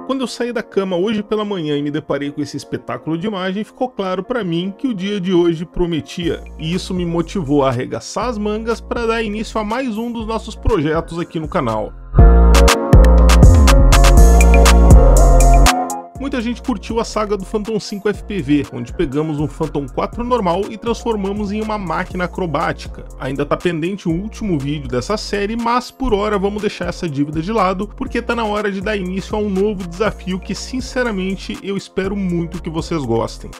Quando eu saí da cama hoje pela manhã e me deparei com esse espetáculo de imagem, ficou claro para mim que o dia de hoje prometia. E isso me motivou a arregaçar as mangas para dar início a mais um dos nossos projetos aqui no canal. Muita gente curtiu a saga do Phantom 5 FPV, onde pegamos um Phantom 4 normal e transformamos em uma máquina acrobática. Ainda tá pendente o último vídeo dessa série, mas por hora vamos deixar essa dívida de lado, porque tá na hora de dar início a um novo desafio que sinceramente eu espero muito que vocês gostem.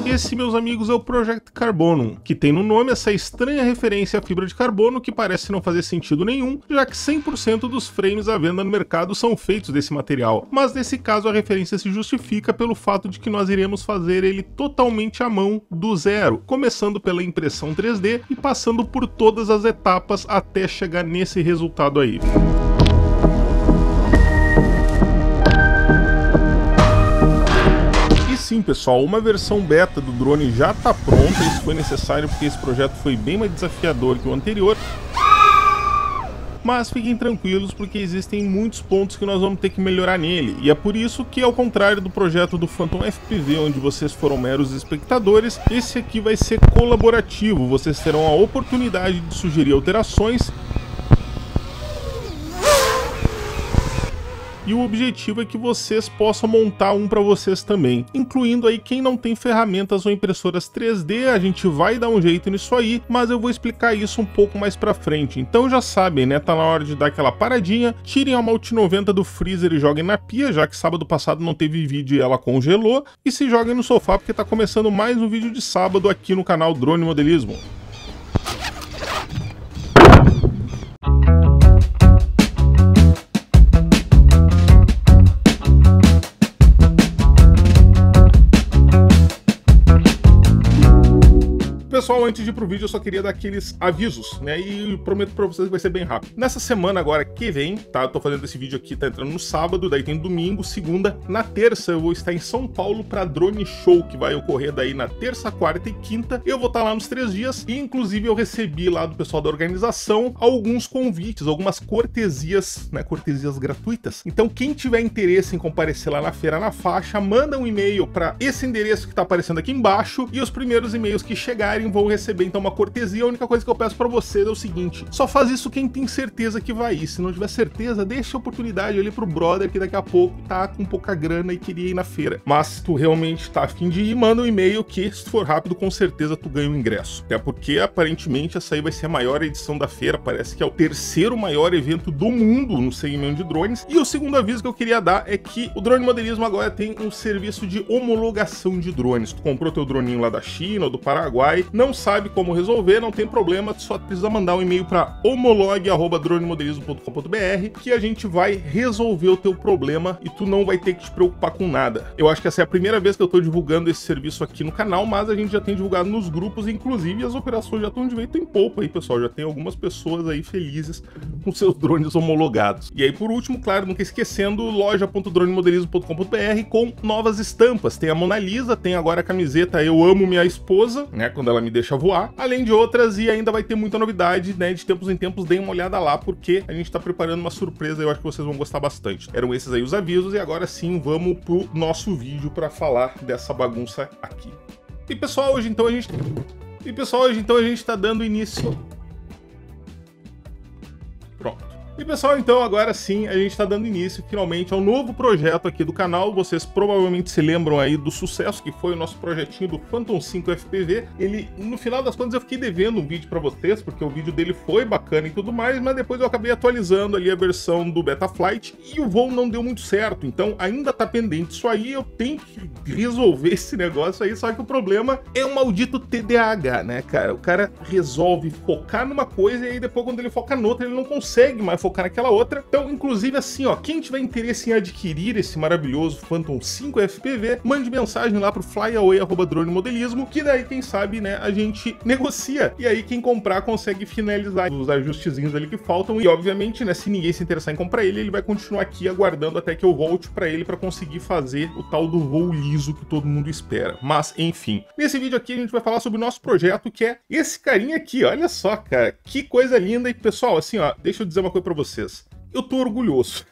Esse, meus amigos, é o Project Carbonum, que tem no nome essa estranha referência à fibra de carbono que parece não fazer sentido nenhum, já que 100% dos frames à venda no mercado são feitos desse material. Mas nesse caso a referência se justifica pelo fato de que nós iremos fazer ele totalmente à mão, do zero, começando pela impressão 3D e passando por todas as etapas até chegar nesse resultado aí. Sim, pessoal, uma versão beta do drone já está pronta. Isso foi necessário porque esse projeto foi bem mais desafiador que o anterior. Mas fiquem tranquilos porque existem muitos pontos que nós vamos ter que melhorar nele. E é por isso que, ao contrário do projeto do Phantom FPV, onde vocês foram meros espectadores, esse aqui vai ser colaborativo. Vocês terão a oportunidade de sugerir alterações. E o objetivo é que vocês possam montar um para vocês também, incluindo aí quem não tem ferramentas ou impressoras 3D, a gente vai dar um jeito nisso aí, mas eu vou explicar isso um pouco mais pra frente. Então já sabem, né, tá na hora de dar aquela paradinha, tirem a Multi 90 do freezer e joguem na pia, já que sábado passado não teve vídeo e ela congelou, e se joguem no sofá porque tá começando mais um vídeo de sábado aqui no canal Drone Modelismo. Pessoal, antes de ir pro vídeo, eu só queria dar aqueles avisos, né, e prometo pra vocês que vai ser bem rápido. Nessa semana agora que vem, tá, eu tô fazendo esse vídeo aqui, tá entrando no sábado, daí tem domingo, segunda, na terça eu vou estar em São Paulo pra Drone Show, que vai ocorrer daí na terça, quarta e quinta. Eu vou estar lá nos 3 dias, e inclusive eu recebi lá do pessoal da organização alguns convites, algumas cortesias, né, cortesias gratuitas. Então quem tiver interesse em comparecer lá na feira na faixa, manda um e-mail pra esse endereço que tá aparecendo aqui embaixo, e os primeiros e-mails que chegarem vão receber então uma cortesia. A única coisa que eu peço pra vocês é o seguinte: só faz isso quem tem certeza que vai ir. Se não tiver certeza, deixa a oportunidade ali pro brother que daqui a pouco tá com pouca grana e queria ir na feira. Mas se tu realmente tá afim de ir, manda um e-mail que, se for rápido, com certeza tu ganha o ingresso. Até porque aparentemente essa aí vai ser a maior edição da feira, parece que é o terceiro maior evento do mundo no segmento de drones. E o segundo aviso que eu queria dar é que o Drone Modelismo agora tem um serviço de homologação de drones. Tu comprou teu droninho lá da China ou do Paraguai, não sabe como resolver, não tem problema, só precisa mandar um e-mail para homolog@dronemodelismo.com.br que a gente vai resolver o teu problema e tu não vai ter que te preocupar com nada. Eu acho que essa é a primeira vez que eu tô divulgando esse serviço aqui no canal, mas a gente já tem divulgado nos grupos, inclusive as operações já estão de vento em polpa aí, pessoal, já tem algumas pessoas aí felizes com seus drones homologados. E aí, por último, claro, nunca esquecendo, loja.dronemodelismo.com.br com novas estampas. Tem a Mona Lisa, tem agora a camiseta Eu Amo Minha Esposa, né, quando ela me deixa voar, além de outras, e ainda vai ter muita novidade, né, de tempos em tempos. Deem uma olhada lá, porque a gente tá preparando uma surpresa, eu acho que vocês vão gostar bastante. Eram esses aí os avisos, e agora sim, vamos pro nosso vídeo para falar dessa bagunça aqui. E pessoal, hoje então a gente tá dando início... Pronto. E pessoal, então agora sim a gente está dando início finalmente ao novo projeto aqui do canal. Vocês provavelmente se lembram aí do sucesso que foi o nosso projetinho do Phantom 5 FPV. Ele, no final das contas, eu fiquei devendo um vídeo para vocês, porque o vídeo dele foi bacana e tudo mais, mas depois eu acabei atualizando ali a versão do Betaflight e o voo não deu muito certo, então ainda tá pendente isso aí. Eu tenho que resolver esse negócio aí, só que o problema é um maldito TDAH, né, cara? O cara resolve focar numa coisa e aí depois, quando ele foca noutra, ele não consegue mais focar naquela outra. Então, inclusive assim, ó, quem tiver interesse em adquirir esse maravilhoso Phantom 5 FPV, mande mensagem lá pro flyaway@dronemodelismo, que daí, quem sabe, né, a gente negocia. E aí, quem comprar consegue finalizar os ajustezinhos ali que faltam. E, obviamente, né, se ninguém se interessar em comprar ele, ele vai continuar aqui aguardando até que eu volte pra ele pra conseguir fazer o tal do voo liso que todo mundo espera. Mas, enfim. Nesse vídeo aqui, a gente vai falar sobre o nosso projeto, que é esse carinha aqui. Olha só, cara, que coisa linda. E, pessoal, assim, ó, deixa eu dizer uma coisa pra vocês. Eu tô orgulhoso.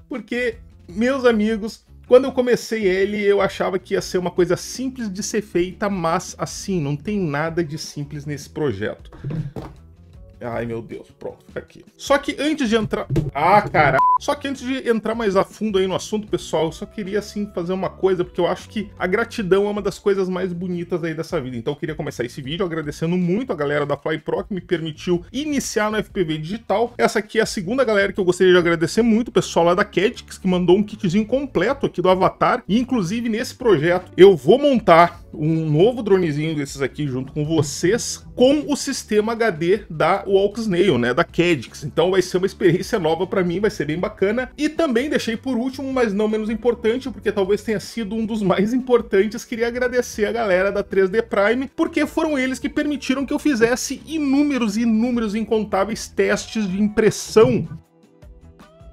Porque, meus amigos, quando eu comecei ele, eu achava que ia ser uma coisa simples de ser feita, mas, assim, não tem nada de simples nesse projeto. Ai, meu Deus, pronto, fica aqui. Só que antes de entrar... Ah, cara! Só que antes de entrar mais a fundo aí no assunto, pessoal, eu só queria, assim, fazer uma coisa, porque eu acho que a gratidão é uma das coisas mais bonitas aí dessa vida. Então eu queria começar esse vídeo agradecendo muito a galera da FlyPro, que me permitiu iniciar no FPV digital. Essa aqui é a segunda galera que eu gostaria de agradecer muito, o pessoal lá da Cadix, que mandou um kitzinho completo aqui do Avatar. E, inclusive, nesse projeto, eu vou montar um novo dronezinho desses aqui junto com vocês, com o sistema HD da Walksnail, né, da Cadix. Então vai ser uma experiência nova para mim, vai ser bem bacana. E também deixei por último, mas não menos importante, porque talvez tenha sido um dos mais importantes, queria agradecer a galera da 3D Prime, porque foram eles que permitiram que eu fizesse inúmeros e incontáveis testes de impressão.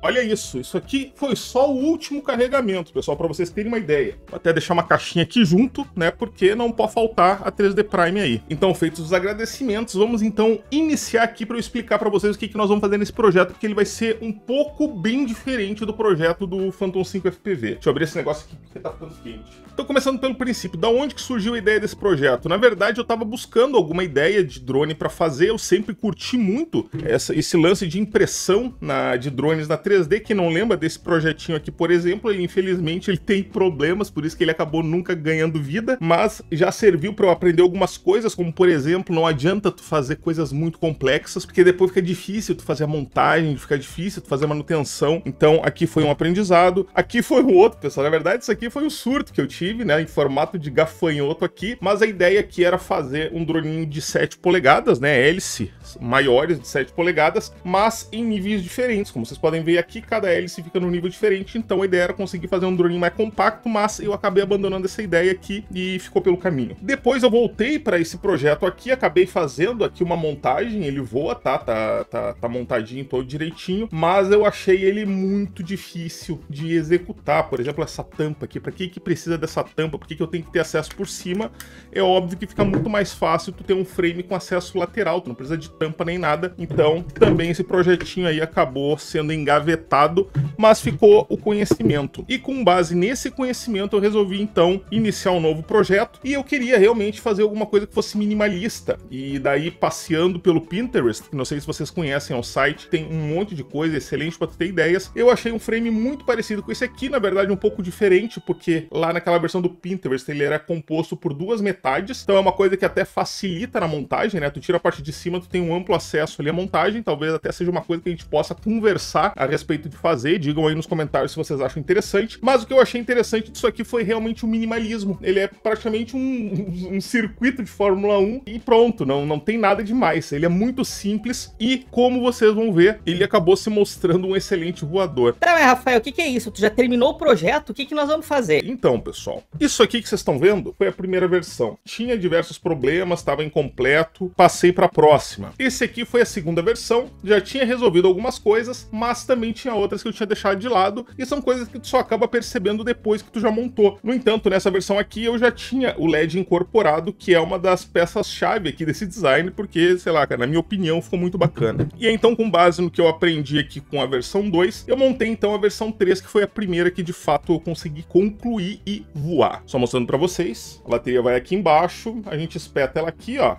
Olha isso aqui foi só o último carregamento, pessoal, para vocês terem uma ideia. Vou até deixar uma caixinha aqui junto, né, porque não pode faltar a 3D Prime aí. Então, feitos os agradecimentos, vamos então iniciar aqui para eu explicar para vocês o que nós vamos fazer nesse projeto, porque ele vai ser um pouco bem diferente do projeto do Phantom 5 FPV. Deixa eu abrir esse negócio aqui, porque tá ficando quente. Então, começando pelo princípio, da onde que surgiu a ideia desse projeto? Na verdade, eu tava buscando alguma ideia de drone para fazer, eu sempre curti muito esse lance de impressão de drones na 3D. Quem não lembra desse projetinho aqui, por exemplo, ele infelizmente ele tem problemas, por isso que ele acabou nunca ganhando vida, mas já serviu para eu aprender algumas coisas, como por exemplo, não adianta tu fazer coisas muito complexas, porque depois fica difícil tu fazer a montagem, fica difícil tu fazer a manutenção. Então aqui foi um aprendizado, aqui foi um outro, pessoal. Na verdade, isso aqui foi um surto que eu tive, né, em formato de gafanhoto aqui, mas a ideia aqui era fazer um droninho de 7 polegadas, né, hélice maiores de 7 polegadas, mas em níveis diferentes, como vocês podem ver aqui, cada hélice fica num nível diferente, então a ideia era conseguir fazer um drone mais compacto, mas eu acabei abandonando essa ideia aqui e ficou pelo caminho. Depois eu voltei para esse projeto aqui, acabei fazendo aqui uma montagem, ele voa, tá montadinho todo direitinho, mas eu achei ele muito difícil de executar. Por exemplo, essa tampa aqui, para que precisa dessa tampa, por que eu tenho que ter acesso por cima? É óbvio que fica muito mais fácil tu ter um frame com acesso lateral, tu não precisa de tampa nem nada, então também esse projetinho aí acabou sendo engavetado, mas ficou o conhecimento. E com base nesse conhecimento eu resolvi então iniciar um novo projeto, e eu queria realmente fazer alguma coisa que fosse minimalista. E daí, passeando pelo Pinterest, que não sei se vocês conhecem, é um site, tem um monte de coisa excelente para ter ideias, eu achei um frame muito parecido com esse aqui, na verdade um pouco diferente, porque lá naquela versão do Pinterest ele era composto por duas metades, então é uma coisa que até facilita na montagem, né? Tu tira a parte de cima, tu tem um amplo acesso ali à montagem, talvez até seja uma coisa que a gente possa conversar a respeito de fazer, digam aí nos comentários se vocês acham interessante. Mas o que eu achei interessante disso aqui foi realmente o minimalismo. Ele é praticamente um circuito de Fórmula 1 e pronto, não tem nada demais. Ele é muito simples e, como vocês vão ver, ele acabou se mostrando um excelente voador. Pera, mas Rafael, o que é isso? Tu já terminou o projeto? O que nós vamos fazer? Então, pessoal, isso aqui que vocês estão vendo foi a primeira versão. Tinha diversos problemas, estava incompleto, passei para a próxima. Esse aqui foi a segunda versão, já tinha resolvido algumas coisas, mas também tinha outras que eu tinha deixado de lado, e são coisas que tu só acaba percebendo depois que tu já montou. No entanto, nessa versão aqui eu já tinha o LED incorporado, que é uma das peças-chave aqui desse design, porque, sei lá, cara, na minha opinião ficou muito bacana. E então, com base no que eu aprendi aqui com a versão 2, eu montei então a versão 3, que foi a primeira que de fato eu consegui concluir e voar. Só mostrando pra vocês, a bateria vai aqui embaixo, a gente espeta ela aqui, ó.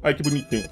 Ai, que bonitinho.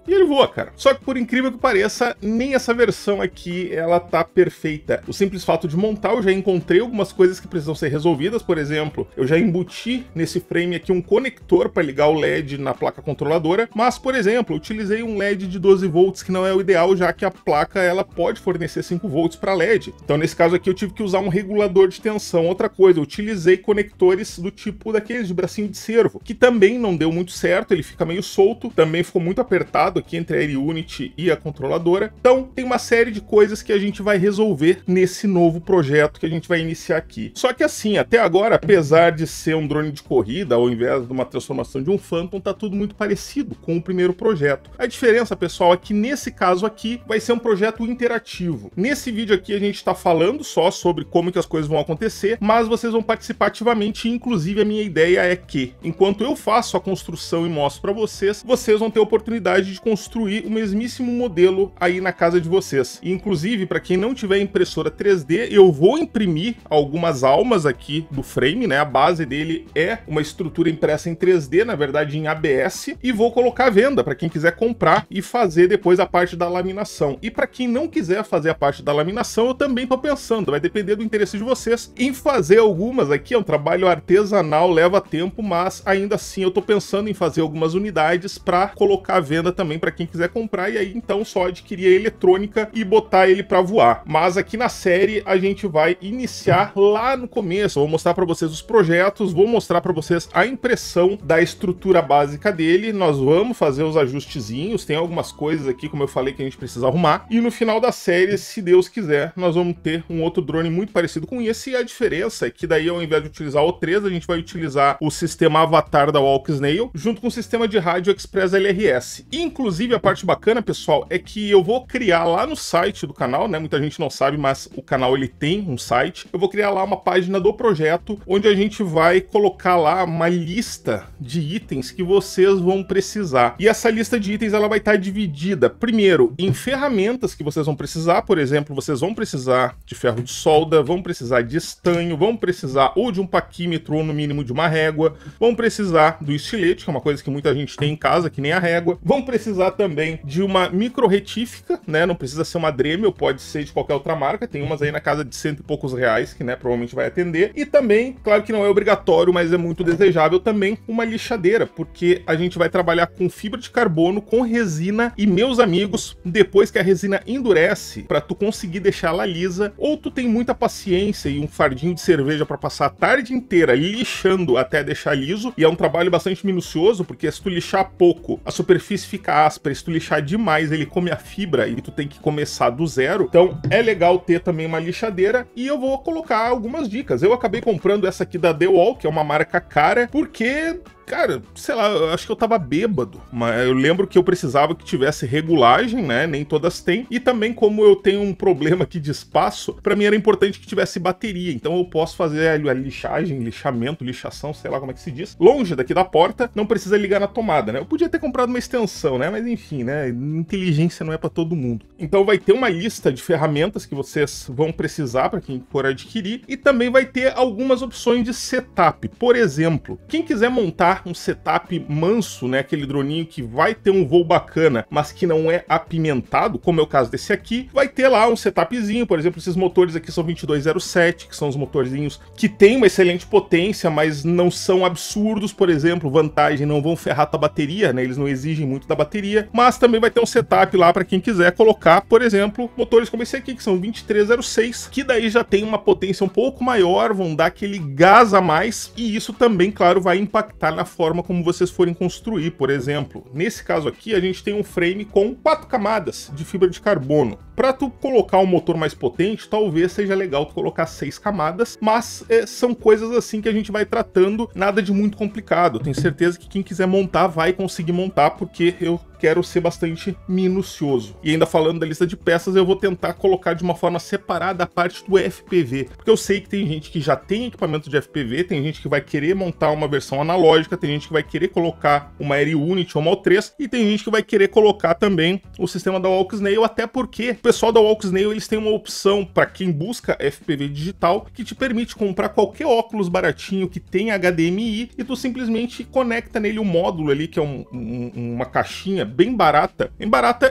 E ele voa, cara. Só que, por incrível que pareça, nem essa versão aqui, ela tá perfeita. O simples fato de montar, eu já encontrei algumas coisas que precisam ser resolvidas. Por exemplo, eu já embuti nesse frame aqui um conector para ligar o LED na placa controladora. Mas, por exemplo, eu utilizei um LED de 12 volts, que não é o ideal, já que a placa, ela pode fornecer 5 volts para LED. Então, nesse caso aqui, eu tive que usar um regulador de tensão. Outra coisa, eu utilizei conectores do tipo daqueles de bracinho de cervo, que também não deu muito certo, ele fica meio solto, também ficou muito apertado. lado aqui entre a AirUnity e a controladora. Então tem uma série de coisas que a gente vai resolver nesse novo projeto que a gente vai iniciar aqui. Só que assim, até agora, apesar de ser um drone de corrida, ao invés de uma transformação de um Phantom, tá tudo muito parecido com o primeiro projeto. A diferença, pessoal, é que nesse caso aqui vai ser um projeto interativo. Nesse vídeo aqui a gente está falando só sobre como que as coisas vão acontecer, mas vocês vão participar ativamente, inclusive a minha ideia é que, enquanto eu faço a construção e mostro para vocês, vocês vão ter a oportunidade de construir o mesmíssimo modelo aí na casa de vocês. E, inclusive, para quem não tiver impressora 3D, eu vou imprimir algumas almas aqui do frame, né? A base dele é uma estrutura impressa em 3D, na verdade em ABS, e vou colocar à venda para quem quiser comprar e fazer depois a parte da laminação. E para quem não quiser fazer a parte da laminação, eu também tô pensando, vai depender do interesse de vocês, em fazer algumas aqui. É um trabalho artesanal, leva tempo, mas ainda assim eu tô pensando em fazer algumas unidades para colocar à venda também para quem quiser comprar, e aí então só adquirir a eletrônica e botar ele para voar. Mas aqui na série a gente vai iniciar lá no começo. Eu vou mostrar para vocês os projetos, vou mostrar para vocês a impressão da estrutura básica dele, nós vamos fazer os ajustezinhos, tem algumas coisas aqui, como eu falei, que a gente precisa arrumar, e no final da série, se Deus quiser, nós vamos ter um outro drone muito parecido com esse, e a diferença é que daí, ao invés de utilizar o O3, a gente vai utilizar o sistema Avatar da Walksnail, junto com o sistema de rádio Express LRS. Inclusive, a parte bacana, pessoal, é que eu vou criar lá no site do canal, né? Muita gente não sabe, mas o canal ele tem um site. Eu vou criar lá uma página do projeto, onde a gente vai colocar lá uma lista de itens que vocês vão precisar. E essa lista de itens ela vai estar dividida, primeiro, em ferramentas que vocês vão precisar. Por exemplo, vocês vão precisar de ferro de solda, vão precisar de estanho, vão precisar ou de um paquímetro ou no mínimo de uma régua, vão precisar do estilete, que é uma coisa que muita gente tem em casa, que nem a régua, vão precisar também de uma micro retífica, né? Não precisa ser uma Dremel, pode ser de qualquer outra marca, tem umas aí na casa de R$100 e poucos, que né, provavelmente vai atender. E também, claro que não é obrigatório, mas é muito desejável também, uma lixadeira, porque a gente vai trabalhar com fibra de carbono, com resina, e meus amigos, depois que a resina endurece, para tu conseguir deixar ela lisa, ou tu tem muita paciência e um fardinho de cerveja para passar a tarde inteira lixando até deixar liso, e é um trabalho bastante minucioso, porque se tu lixar pouco, a superfície fica áspera, se tu lixar demais, ele come a fibra e tu tem que começar do zero. Então é legal ter também uma lixadeira, e eu vou colocar algumas dicas. Eu acabei comprando essa aqui da DeWalt, que é uma marca cara, porque... cara, sei lá, eu acho que eu tava bêbado, mas eu lembro que eu precisava que tivesse regulagem, né? Nem todas têm. E também, como eu tenho um problema aqui de espaço, pra mim era importante que tivesse bateria. Então eu posso fazer a lixagem, lixamento, lixação, sei lá como é que se diz, longe daqui da porta, não precisa ligar na tomada, né? Eu podia ter comprado uma extensão, né? Mas enfim, né? Inteligência não é pra todo mundo. Então vai ter uma lista de ferramentas que vocês vão precisar pra quem for adquirir, e também vai ter algumas opções de setup. Por exemplo, quem quiser montar um setup manso, né, aquele droninho que vai ter um voo bacana, mas que não é apimentado, como é o caso desse aqui, vai ter lá um setupzinho. Por exemplo, esses motores aqui são 2207, que são os motorzinhos que tem uma excelente potência, mas não são absurdos. Por exemplo, vantagem, não vão ferrar tua bateria, né, eles não exigem muito da bateria, mas também vai ter um setup lá para quem quiser colocar, por exemplo, motores como esse aqui, que são 2306, que daí já tem uma potência um pouco maior, vão dar aquele gás a mais, e isso também, claro, vai impactar na forma como vocês forem construir. Por exemplo, nesse caso aqui, a gente tem um frame com 4 camadas de fibra de carbono. Para tu colocar um motor mais potente, talvez seja legal tu colocar 6 camadas, mas são coisas assim que a gente vai tratando, nada de muito complicado. Tenho certeza que quem quiser montar vai conseguir montar, porque eu quero ser bastante minucioso. E ainda falando da lista de peças, eu vou tentar colocar de uma forma separada a parte do FPV, porque eu sei que tem gente que já tem equipamento de FPV, tem gente que vai querer montar uma versão analógica, tem gente que vai querer colocar uma AirUnity ou uma O3, e tem gente que vai querer colocar também o sistema da Walksnail, até porque o pessoal da Walksnail, eles têm uma opção para quem busca FPV digital, que te permite comprar qualquer óculos baratinho que tem HDMI, e tu simplesmente conecta nele um módulo ali, que é uma caixinha bem barata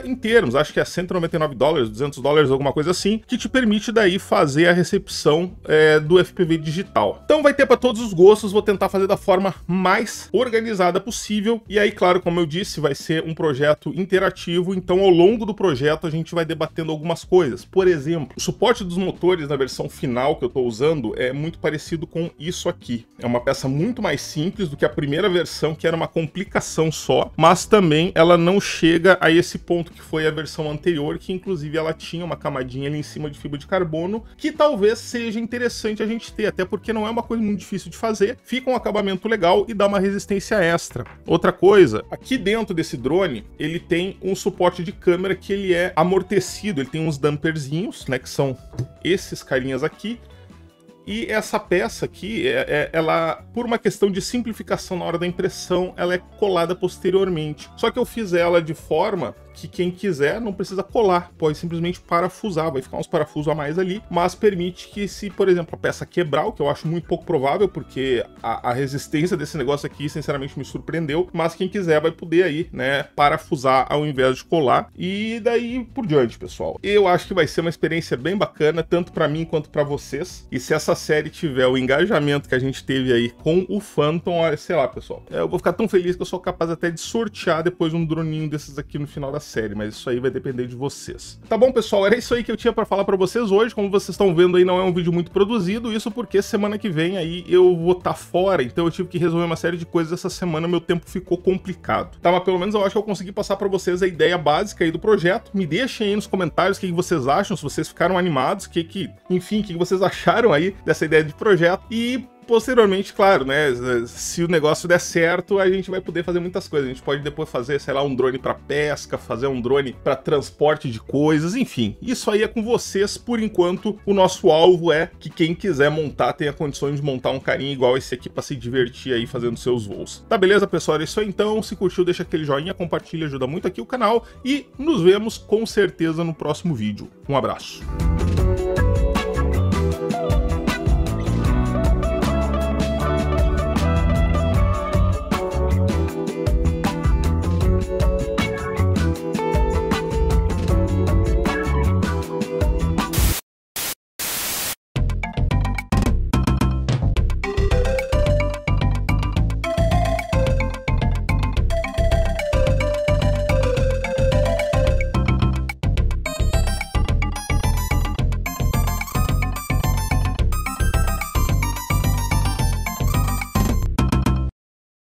em termos, acho que é $199, $200, alguma coisa assim, que te permite daí fazer a recepção do FPV digital. Então vai ter para todos os gostos, vou tentar fazer da forma mais organizada possível, e aí, claro, como eu disse, vai ser um projeto interativo, então ao longo do projeto a gente vai debatendo tendo algumas coisas. Por exemplo, o suporte dos motores na versão final que eu estou usando é muito parecido com isso aqui. É uma peça muito mais simples do que a primeira versão, que era uma complicação só, mas também ela não chega a esse ponto que foi a versão anterior, que inclusive ela tinha uma camadinha ali em cima de fibra de carbono, que talvez seja interessante a gente ter, até porque não é uma coisa muito difícil de fazer, fica um acabamento legal e dá uma resistência extra. Outra coisa, aqui dentro desse drone, ele tem um suporte de câmera que ele é amortecido, ele tem uns damperzinhos, né, que são esses carinhas aqui. E essa peça aqui, ela, por uma questão de simplificação na hora da impressão, ela é colada posteriormente. Só que eu fiz ela de forma que quem quiser não precisa colar, pode simplesmente parafusar, vai ficar uns parafusos a mais ali, mas permite que, se, por exemplo, a peça quebrar, o que eu acho muito pouco provável, porque a resistência desse negócio aqui, sinceramente, me surpreendeu, mas quem quiser vai poder aí, né, parafusar ao invés de colar, e daí por diante, pessoal. Eu acho que vai ser uma experiência bem bacana, tanto para mim quanto para vocês, e se essa série tiver o engajamento que a gente teve aí com o Phantom, olha, sei lá, pessoal, eu vou ficar tão feliz que eu sou capaz até de sortear depois um droninho desses aqui no final da série, mas isso aí vai depender de vocês. Tá bom, pessoal? Era isso aí que eu tinha pra falar pra vocês hoje. Como vocês estão vendo aí, não é um vídeo muito produzido, isso porque semana que vem aí eu vou estar fora, então eu tive que resolver uma série de coisas essa semana, meu tempo ficou complicado. Tá, mas pelo menos eu acho que eu consegui passar pra vocês a ideia básica aí do projeto. Me deixem aí nos comentários o que vocês acham, se vocês ficaram animados, enfim, o que vocês acharam aí dessa ideia de projeto. E posteriormente, claro, né, se o negócio der certo, a gente vai poder fazer muitas coisas. A gente pode depois fazer, sei lá, um drone para pesca, fazer um drone para transporte de coisas, enfim. Isso aí é com vocês. Por enquanto, o nosso alvo é que quem quiser montar tenha condições de montar um carinha igual esse aqui para se divertir aí fazendo seus voos. Tá, beleza, pessoal? É isso aí então. Se curtiu, deixa aquele joinha, compartilha, ajuda muito aqui o canal e nos vemos com certeza no próximo vídeo. Um abraço.